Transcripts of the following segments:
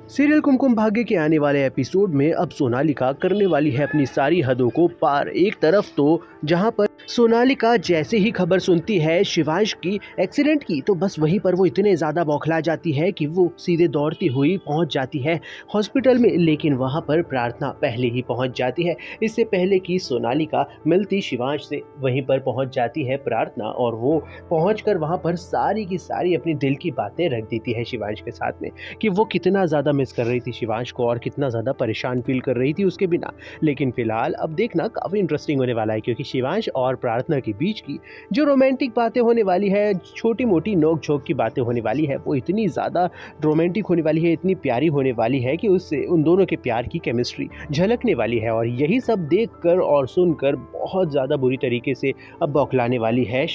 Serial Kumkum Bhagya के आने वाले एपिसोड में अब सोनालिका करने वाली है अपनी सारी हदों को पार। एक तरफ तो जहां पर सोनालिका जैसे ही खबर सुनती है शिवांश की एक्सीडेंट की, तो बस वहीं पर वो इतने ज़्यादा बौखला जाती है कि वो सीधे दौड़ती हुई पहुंच जाती है हॉस्पिटल में। लेकिन वहां पर प्रार्थना पहले ही पहुंच जाती है। इससे पहले कि सोनालिका मिलती शिवांश से, वहीं पर पहुंच जाती है प्रार्थना और वो पहुंचकर वहां पर सारी की सारी अपनी दिल की बातें रख देती है शिवांश के साथ में कि वो कितना ज़्यादा मिस कर रही थी शिवांश को और कितना ज़्यादा परेशान फील कर रही थी उसके बिना। लेकिन फिलहाल अब देखना काफ़ी इंटरेस्टिंग होने वाला है, क्योंकि शिवांश और प्रार्थना के बीच की जो रोमांटिक बातें होने वाली है, छोटी मोटी नोक झोंक की बातें होने वाली है, वो इतनी ज़्यादा रोमांटिक होने वाली है, इतनी प्यारी होने वाली है कि उससे उन दोनों के प्यार की केमिस्ट्री झलकने वाली है। और यही सब देख कर और सुनकर बहुत ज़्यादा बुरी तरीके से अब बौखलाने वाली है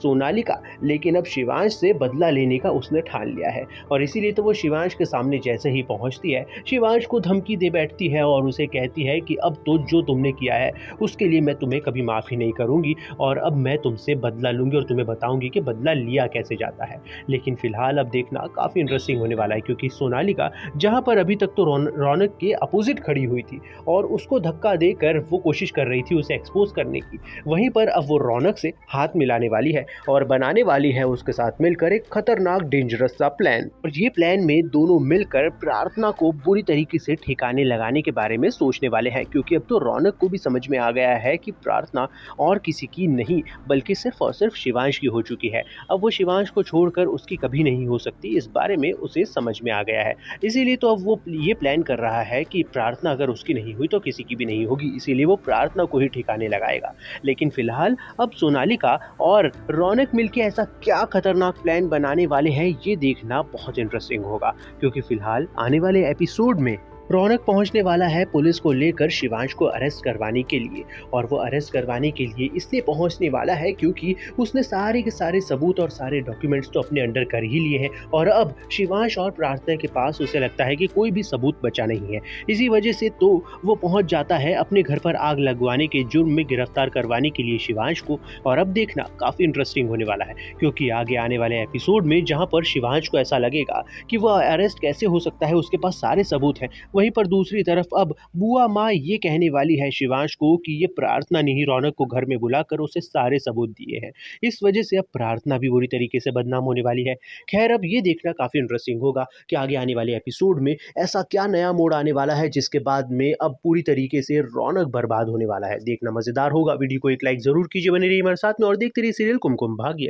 सोनालिका। लेकिन अब शिवांश से बदला लेने का उसने ठान लिया है और इसीलिए तो वो शिवांश के सामने जैसे ही पहुंचती है, शिवांश को धमकी दे बैठती है और उसे कहती है कि अब तो जो तुमने किया है उसके लिए मैं तुम्हें कभी माफ़ी नहीं करूंगी और अब मैं तुमसे बदला लूंगी और तुम्हें बताऊंगी कि बदला लिया कैसे जाता है। लेकिन फिलहाल अब देखना काफ़ी इंटरेस्टिंग होने वाला है, क्योंकि सोनालिका जहां पर अभी तक तो रौनक के अपोजिट खड़ी हुई थी और उसको धक्का देकर वो कोशिश कर रही थी उसे एक्सपोज करने की, वहीं पर अब वो रौनक से हाथ मिलाने वाली है और बनाने वाली है उसके साथ मिलकर एक खतरनाक डेंजरस सा प्लान। और ये प्लान में दोनों मिलकर प्रार्थना को बुरी तरीके से ठिकाने लगाने के बारे में सोचने वाले हैं, क्योंकि अब तो रौनक को भी समझ में आ गया है कि प्रार्थना और किसी की नहीं बल्कि सिर्फ और सिर्फ शिवांश की हो चुकी है। अब वो शिवांश को छोड़कर उसकी कभी नहीं हो सकती, इस बारे में उसे समझ में आ गया है। इसीलिए तो अब वो ये प्लान कर रहा है कि प्रार्थना अगर उसकी नहीं हुई तो किसी की भी नहीं होगी, इसीलिए वो प्रार्थना को ही ठिकाने लगाएगा। लेकिन फिलहाल अब सोनालिका और रौनक मिलके ऐसा क्या खतरनाक प्लान बनाने वाले हैं, ये देखना बहुत इंटरेस्टिंग होगा। क्योंकि फिलहाल आने वाले एपिसोड में रौनक पहुंचने वाला है पुलिस को लेकर शिवांश को अरेस्ट करवाने के लिए, और वो अरेस्ट करवाने के लिए इसलिए पहुंचने वाला है क्योंकि उसने सारे के सारे सबूत और सारे डॉक्यूमेंट्स तो अपने अंडर कर ही लिए हैं और अब शिवांश और प्रार्थना के पास उसे लगता है कि कोई भी सबूत बचा नहीं है। इसी वजह से तो वो पहुंच जाता है अपने घर पर आग लगवाने के जुर्म में गिरफ्तार करवाने के लिए शिवांश को। और अब देखना काफ़ी इंटरेस्टिंग होने वाला है, क्योंकि आगे आने वाले एपिसोड में जहां पर शिवांश को ऐसा लगेगा कि वह अरेस्ट कैसे हो सकता है, उसके पास सारे सबूत हैं, वहीं पर दूसरी तरफ अब बुआ माँ ये कहने वाली है शिवांश को कि ये प्रार्थना ने ही रौनक को घर में बुलाकर उसे सारे सबूत दिए हैं। इस वजह से अब प्रार्थना भी बुरी तरीके से बदनाम होने वाली है। खैर, अब ये देखना काफ़ी इंटरेस्टिंग होगा कि आगे आने वाले एपिसोड में ऐसा क्या नया मोड़ आने वाला है जिसके बाद में अब पूरी तरीके से रौनक बर्बाद होने वाला है। देखना मज़ेदार होगा। वीडियो को एक लाइक ज़रूर कीजिए, बने रहिए हमारे साथ में और देखते रहिए सीरियल कुमकुम भाग्य।